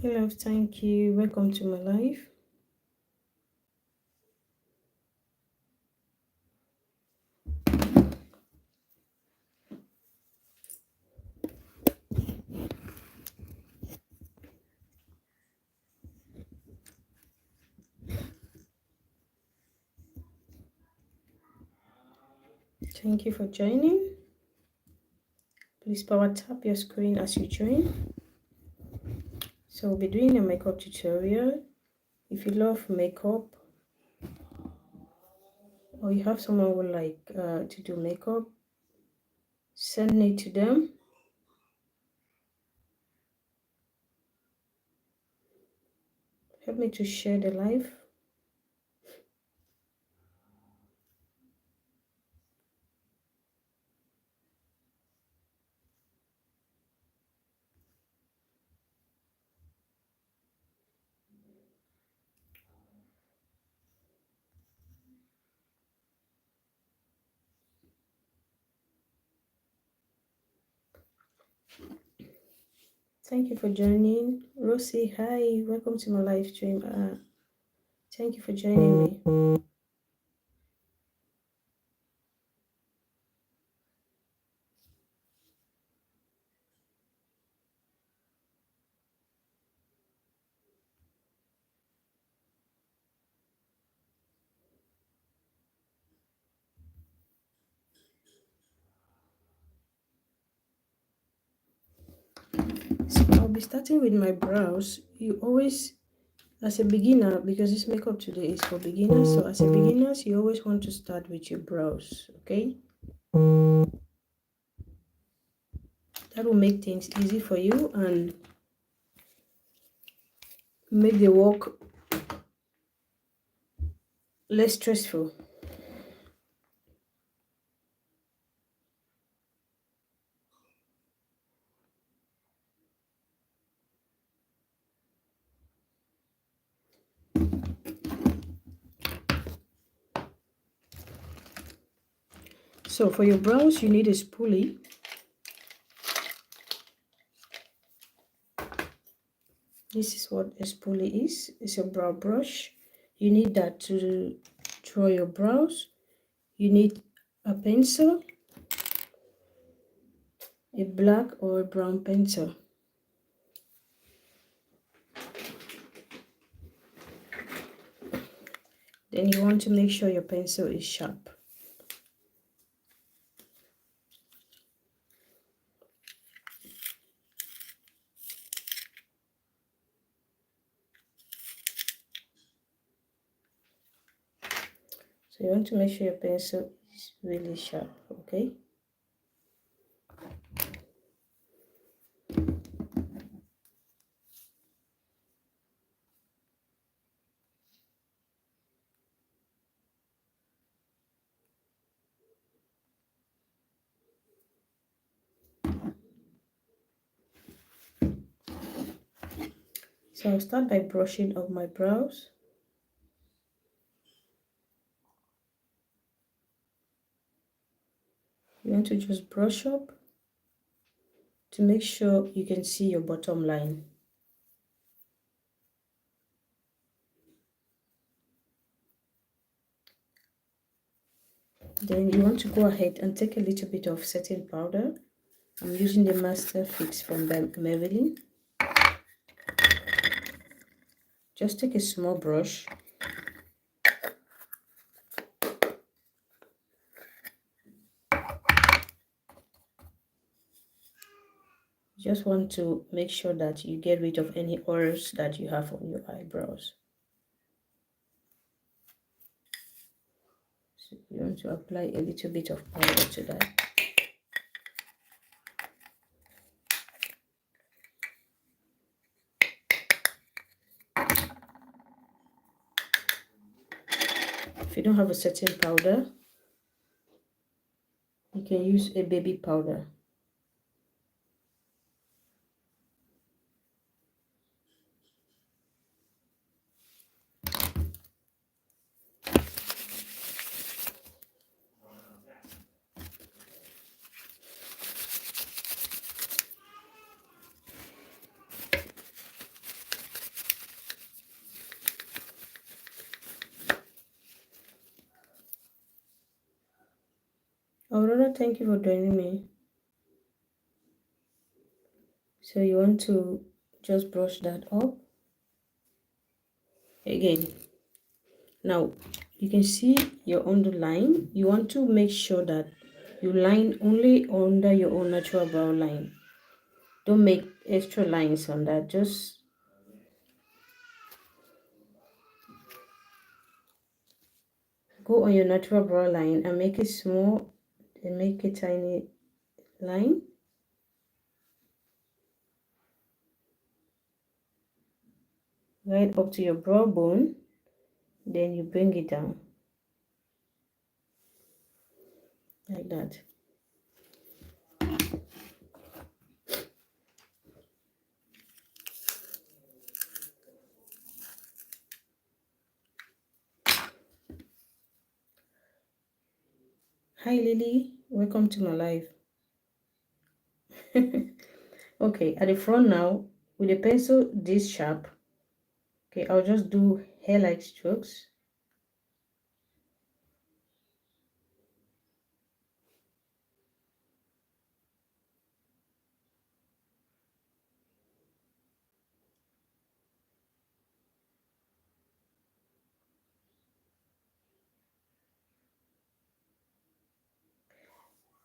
Hello, thank you. Welcome to my life. Thank you for joining. Please power tap your screen as you join. So we'll be doing a makeup tutorial. If you love makeup or you have someone who would like to do makeup, send it to them. Help me to share the live. Thank you for joining. Rosie, hi. Welcome to my live stream. Thank you for joining me. So I'll be starting with my brows. You always, as a beginner, because this makeup today is for beginners, so as a beginners, you always want to start with your brows, okay? That will make things easy for you and make the work less stressful. So for your brows, you need a spoolie. This is what a spoolie is. It's a brow brush. You need that to draw your brows. You need a pencil, a black or a brown pencil. Then you want to make sure your pencil is sharp. So you want to make sure your pencil is really sharp, okay? So I'll start by brushing up my brows. You want to just brush up to make sure you can see your bottom line. Then you want to go ahead and take a little bit of setting powder. I'm using the Master Fix from Maybelline. Just take a small brush. You just want to make sure that you get rid of any oils that you have on your eyebrows. So you want to apply a little bit of powder to that. If you don't have a setting powder, you can use a baby powder. Aurora, thank you for joining me. So you want to just brush that up again. Now you can see your underline. You want to make sure that you line only under your own natural brow line. Don't make extra lines on that. Just go on your natural brow line and make it small and make a tiny line. Right up to your brow bone. Then you bring it down. Like that. Hi Lily, welcome to my life. Okay, at the front now, with a pencil this sharp, okay, I'll just do hair-like strokes.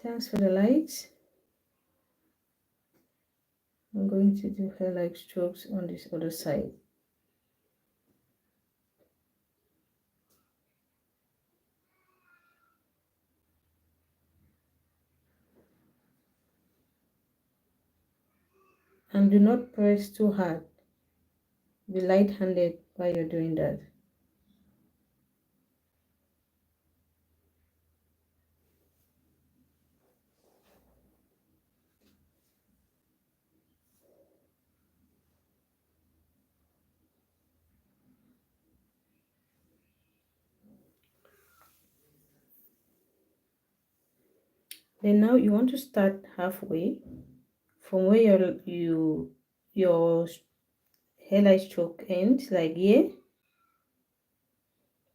Thanks for the likes. I'm going to do hair-like strokes on this other side. And do not press too hard. Be light-handed while you're doing that. Then now you want to start halfway from where your hair-like stroke ends, like here,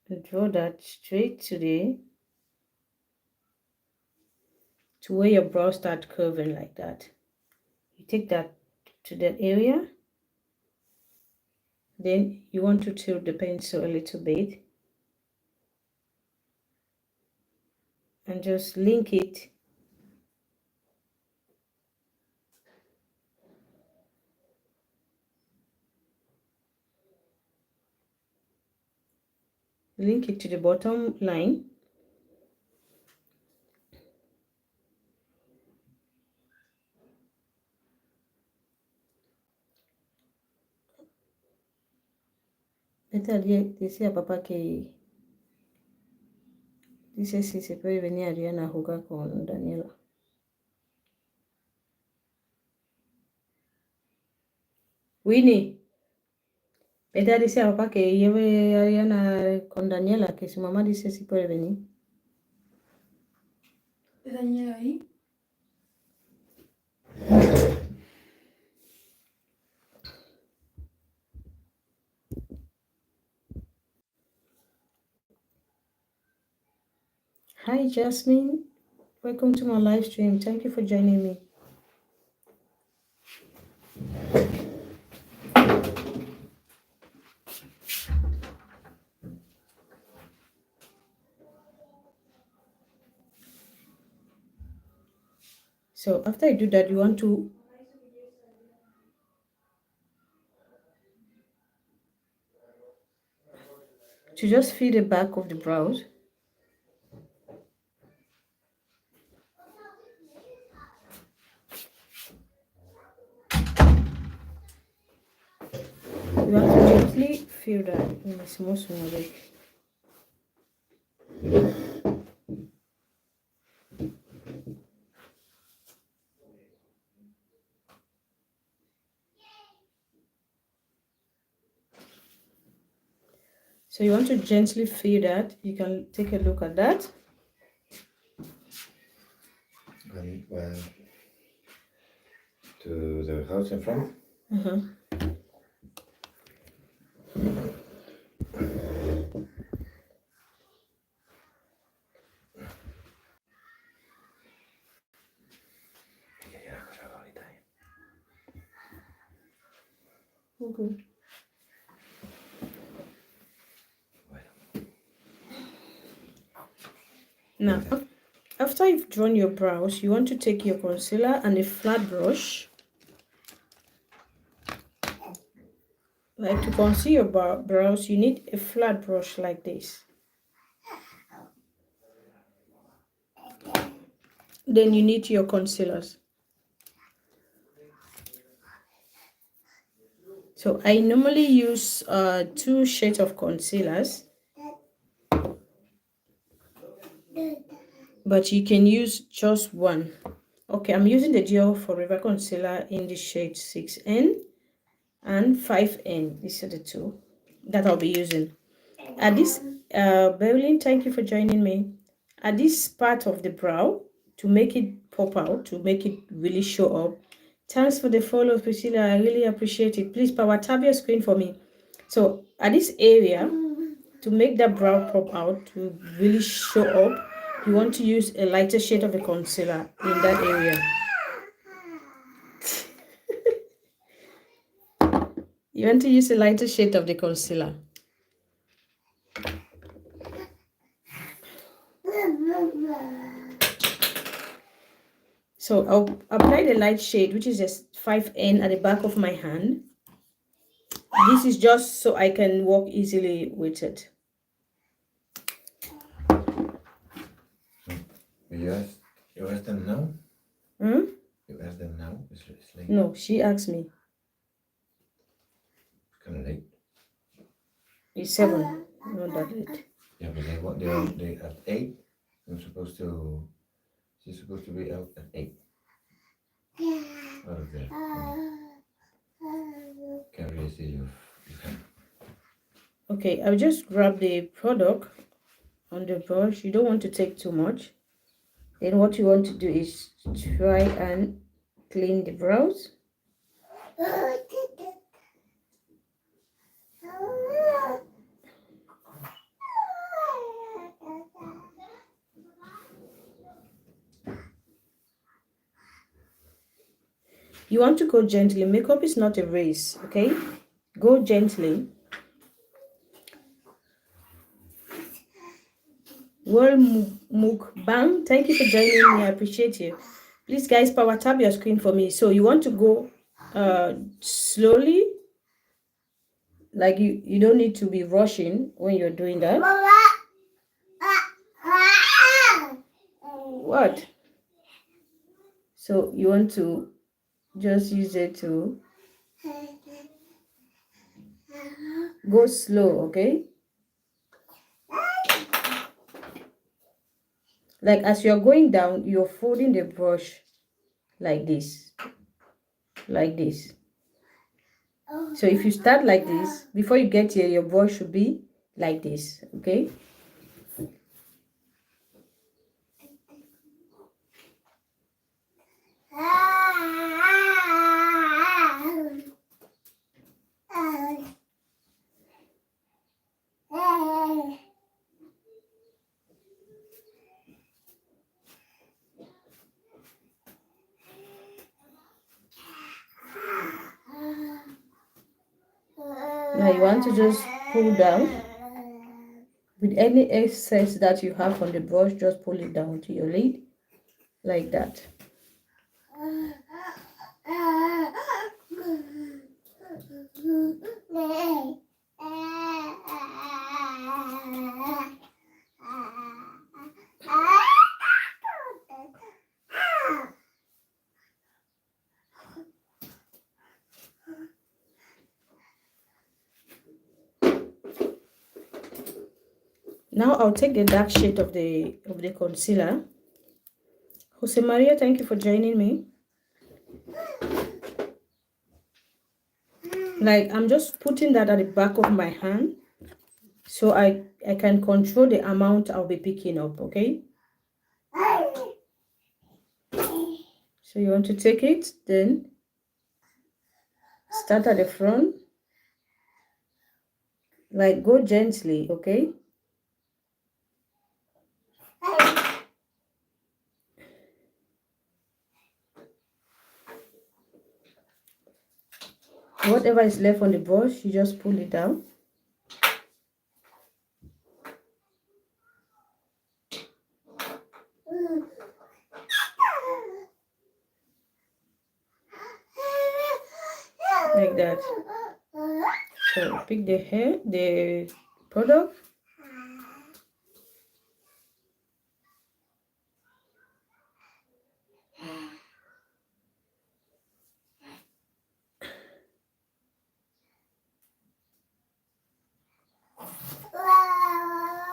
and draw that straight to where your brow start curving like that. You take that to that area. Then you want to tilt the pencil a little bit and just link it to the bottom line. Better decía papá que dice si se puede venir Adriana a jugar con Daniela. Winnie, better decía papá que lleve a Adriana con Daniela, que su mamá dice si puede venir. ¿Es Daniela ahí? Hi Jasmine, welcome to my live stream. Thank you for joining me. So after I do that, you want to just fill the back of the brows. You have to gently fill that in a small way. So you want to gently fill that. You can take a look at that. And to the house in front. Okay. Now, after you've drawn your brows, you want to take your concealer and a flat brush. Like to conceal your brows, you need a flat brush like this. Then you need your concealers. So I normally use 2 shades of concealers, but you can use just one. Okay, I'm using the Dior Forever concealer in the shade 6N and 5N. These are the 2 that I'll be using. At this, Berlin, thank you for joining me. At this part of the brow, to make it pop out, to make it really show up. Thanks for the follow, Priscilla. I really appreciate it. Please power tap your screen for me. So at this area, to make that brow pop out, to really show up, you want to use a lighter shade of the concealer in that area. You want to use a lighter shade of the concealer. So I'll apply the light shade, which is a 5N at the back of my hand. This is just so I can work easily with it. You asked them now? Hmm? You asked them now? It's late. No, she asked me. It's kind of late. It's 7, not that late. Yeah, but they at 8. She's supposed to be out at 8. Out of there. Can't really see you. Okay, I'll just grab the product on the brush. You don't want to take too much. Then what you want to do is try and clean the brows. You want to go gently. Makeup is not a race, okay? Go gently. World Mukbang, thank you for joining me. I appreciate you. Please, guys, power tap your screen for me. So you want to go slowly. Like you don't need to be rushing when you're doing that. What? So you want to just use it to go slow, okay? Like as you're going down, you're folding the brush like this. Like this. So if you start like this, before you get here, your brush should be like this, okay? Now you want to just pull down. With any excess that you have on the brush, just pull it down to your lid, like that. Now I'll take the dark shade of the concealer. Jose Maria, thank you for joining me. Like I'm just putting that at the back of my hand so I can control the amount I'll be picking up, okay? So you want to take it, then start at the front. Like go gently, okay? Whatever is left on the brush, you just pull it down. Like that. So pick the product.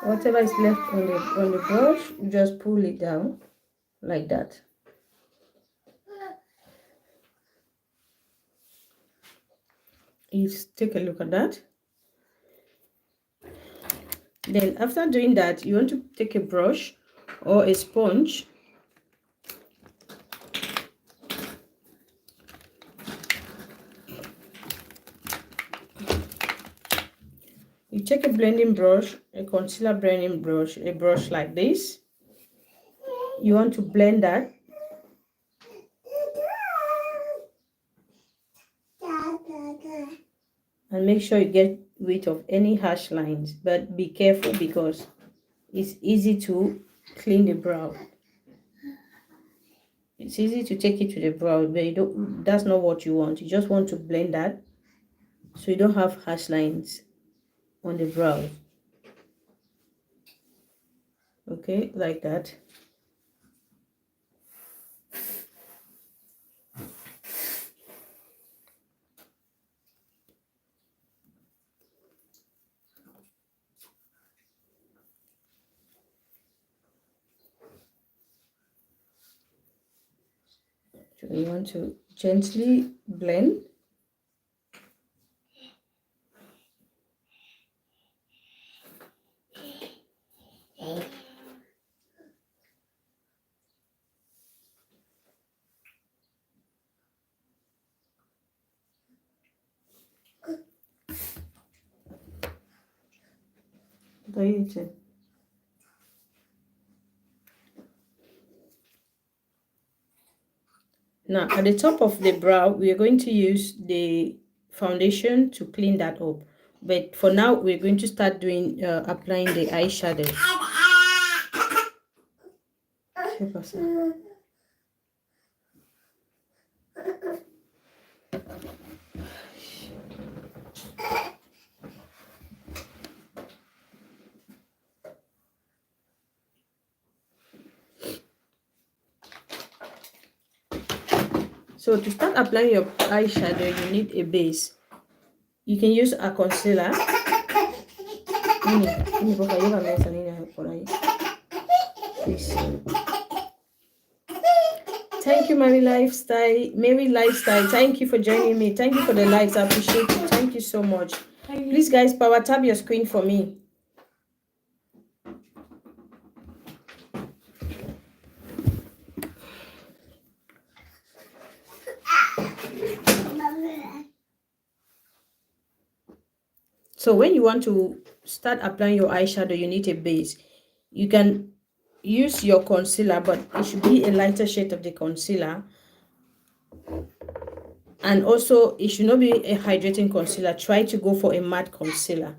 Whatever is left on the brush, you just pull it down like that. You take a look at that. Then after doing that, you want to take a brush or a sponge. You take a blending brush, a concealer blending brush, a brush like this. You want to blend that. And make sure you get rid of any harsh lines, but be careful because it's easy to clean the brow. It's easy to take it to the brow, but that's not what you want. You just want to blend that so you don't have harsh lines on the brow. Okay, like that. So you want to gently blend. What are you eating? Now, at the top of the brow, we are going to use the foundation to clean that up. But for now, we're going to start doing applying the eyeshadow. So to start applying your eyeshadow, you need a base. You can use a concealer. Please. Thank you, Mary Lifestyle. Thank you for joining me. Thank you for the likes. I appreciate it. Thank you so much. Please, guys, power tap your screen for me. So when you want to start applying your eyeshadow, you need a base. You can use your concealer, but it should be a lighter shade of the concealer. And also, it should not be a hydrating concealer. Try to go for a matte concealer.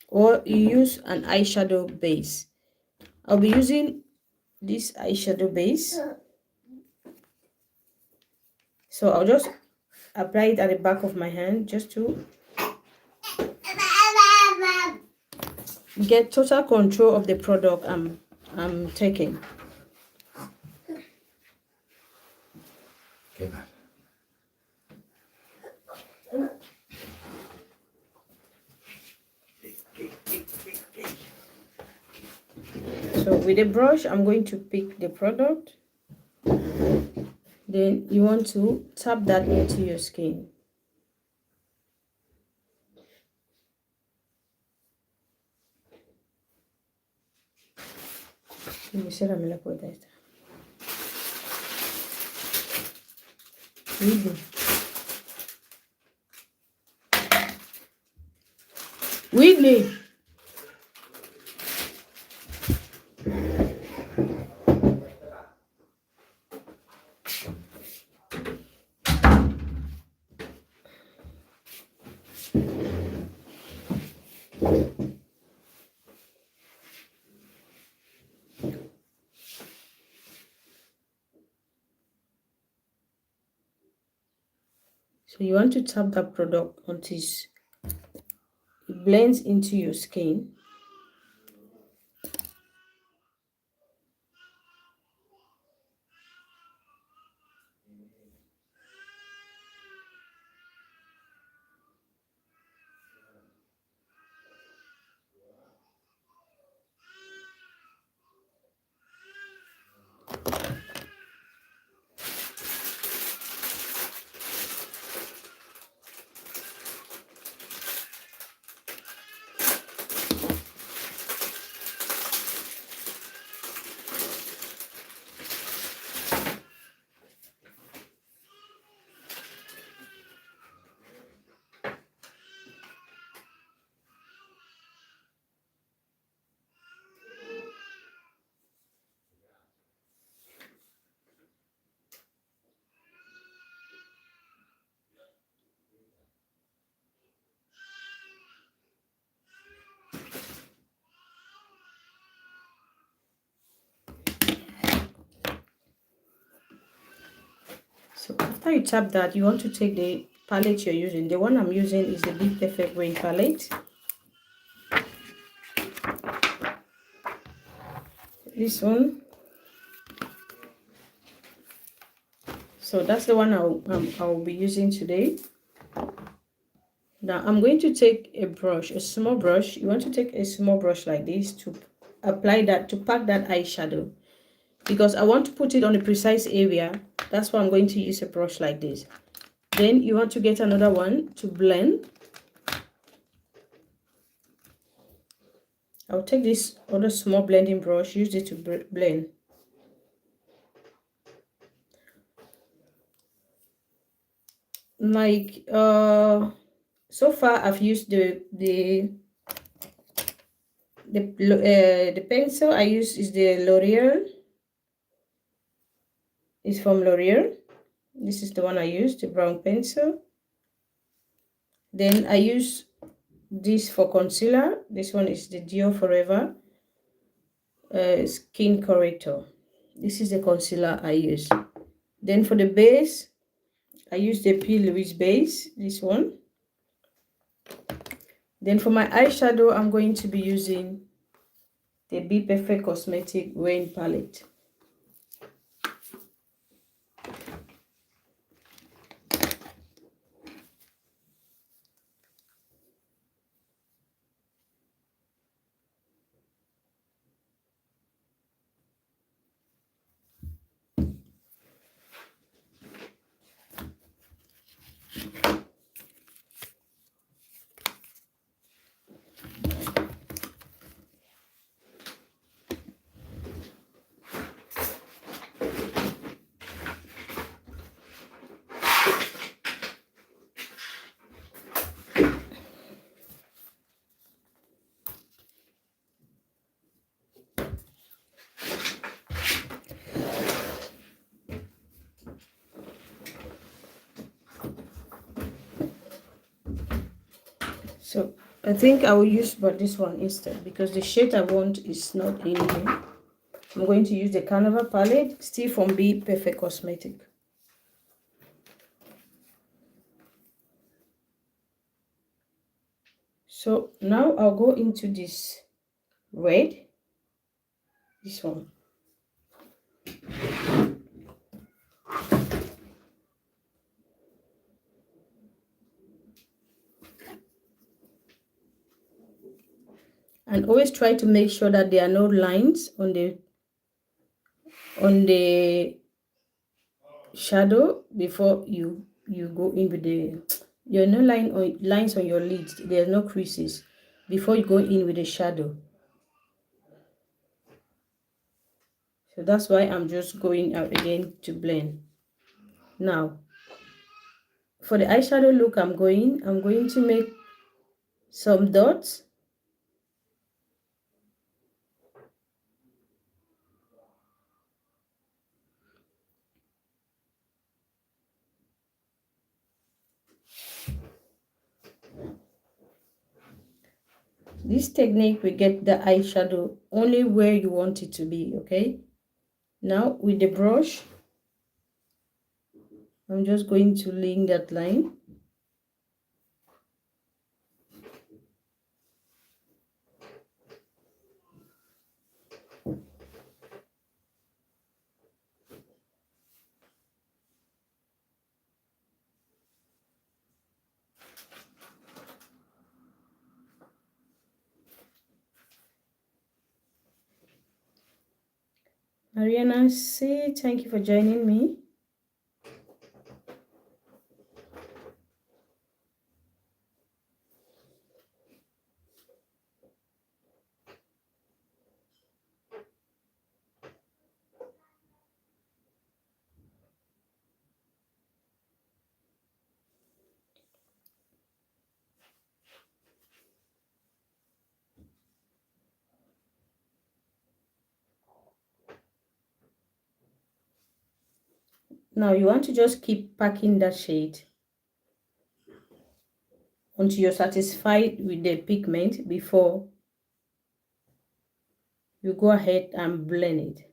Or you use an eyeshadow base. I'll be using this eyeshadow base. So I'll just apply it at the back of my hand just to get total control of the product I'm taking. Okay. So with a brush, I'm going to pick the product. Then you want to tap that into your skin. Wiggly. So you want to tap that product until it blends into your skin. So after you tap that, you want to take the palette you're using. The one I'm using is the Be Perfect Rain palette. This one. So that's the one I'll be using today. Now I'm going to take a brush, a small brush. You want to take a small brush like this to apply that, to pack that eyeshadow. Because I want to put it on a precise area. That's why I'm going to use a brush like this. Then you want to get another one to blend. I'll take this other small blending brush, use it to blend. Like so far I've used the pencil I use is the L'Oreal. It's from L'Oreal. This is the one I use, the brown pencil. Then I use this for concealer. This one is the Dior Forever Skin Corrector. This is the concealer I use. Then for the base, I use the P. Louise base, this one. Then for my eyeshadow, I'm going to be using the Be Perfect Cosmetic Rain palette. So I think I will use this one instead because the shade I want is not in here. I'm going to use the Carnival palette, still from Be Perfect Cosmetic. So now I'll go into this red, this one. And always try to make sure that there are no lines on the shadow before you go in with the, there are no lines on your lids, there are no creases before you go in with the shadow. So that's why I'm just going out again to blend. Now for the eyeshadow look, I'm going to make some dots. This technique will get the eyeshadow only where you want it to be, okay? Now with the brush, I'm just going to link that line. Ariana C, thank you for joining me. Now you want to just keep packing that shade until you're satisfied with the pigment before you go ahead and blend it.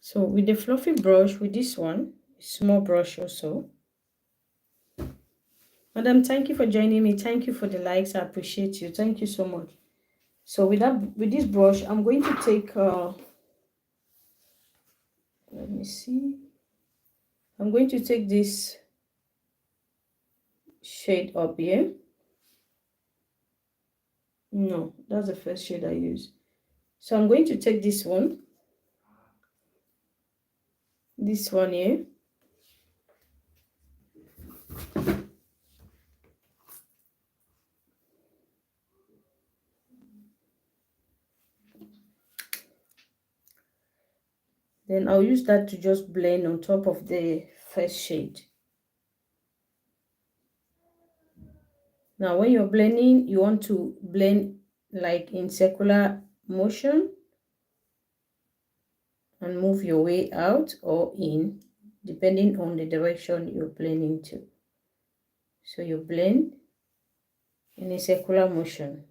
So with the fluffy brush, with this one, small brush also. Madam, thank you for joining me. Thank you for the likes. I appreciate you. Thank you so much. So with this brush, I'm going to take, let me see. I'm going to take this shade up here. No, that's the first shade I use. So I'm going to take this one here. Then I'll use that to just blend on top of the first shade. Now when you're blending, you want to blend like in circular motion and move your way out or in, depending on the direction you're blending to. So you blend in a circular motion.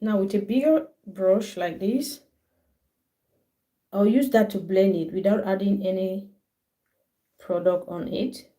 Now with a bigger brush like this, I'll use that to blend it without adding any product on it.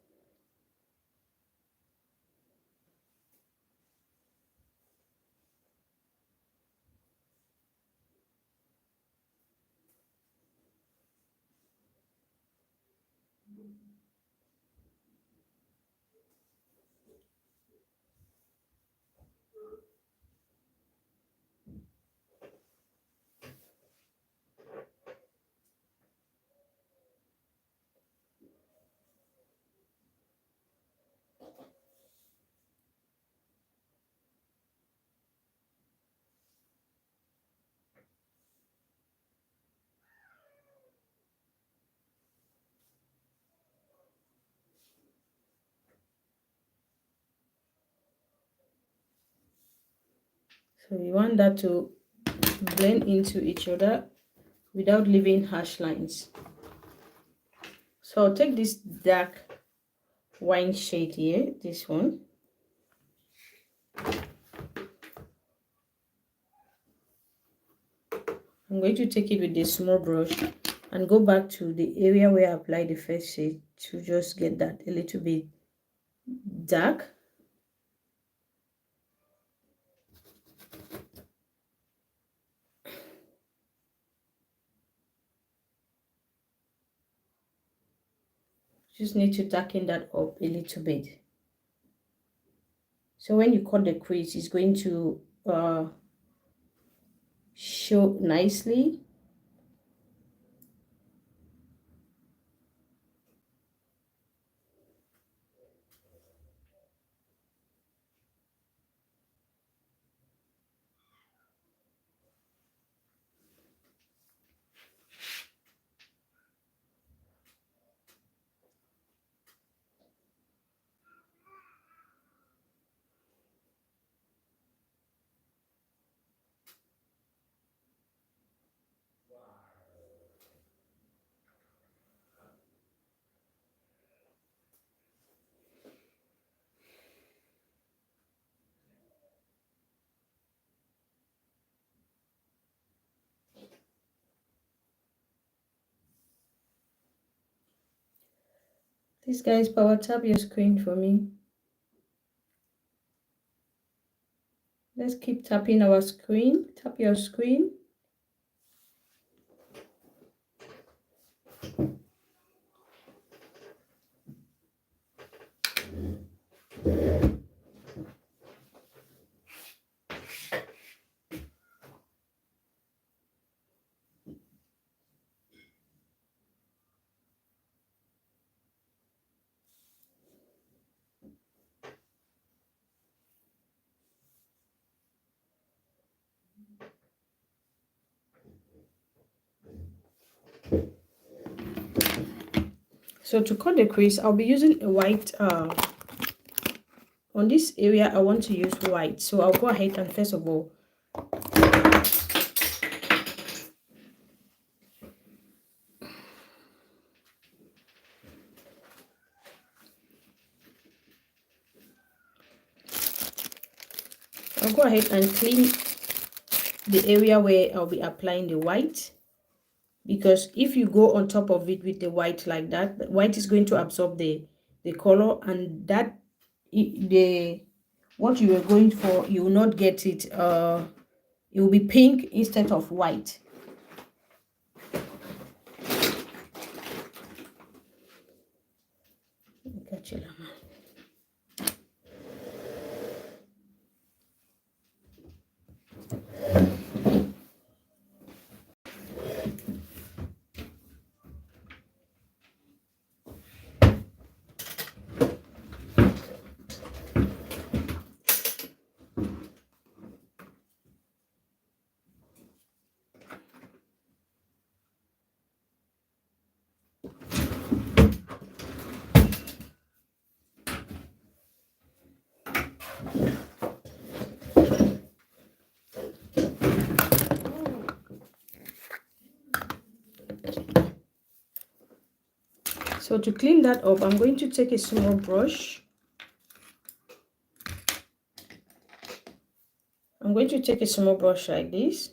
So we want that to blend into each other without leaving harsh lines. So I'll take this dark wine shade here, this one. I'm going to take it with a small brush and go back to the area where I applied the first shade to just get that a little bit dark. Just need to darken that up a little bit. So when you cut the crease, it's going to show nicely. Please guys, power tap your screen for me. Let's keep tapping our screen. Tap your screen. So to cut the crease, I'll be using a white, on this area I want to use white. So I'll go ahead and first of all, I'll go ahead and clean the area where I'll be applying the white. Because if you go on top of it with the white like that, the white is going to absorb the color, and that what you were going for, you will not get it. It will be pink instead of white. So to clean that up, I'm going to take a small brush. I'm going to take a small brush like this.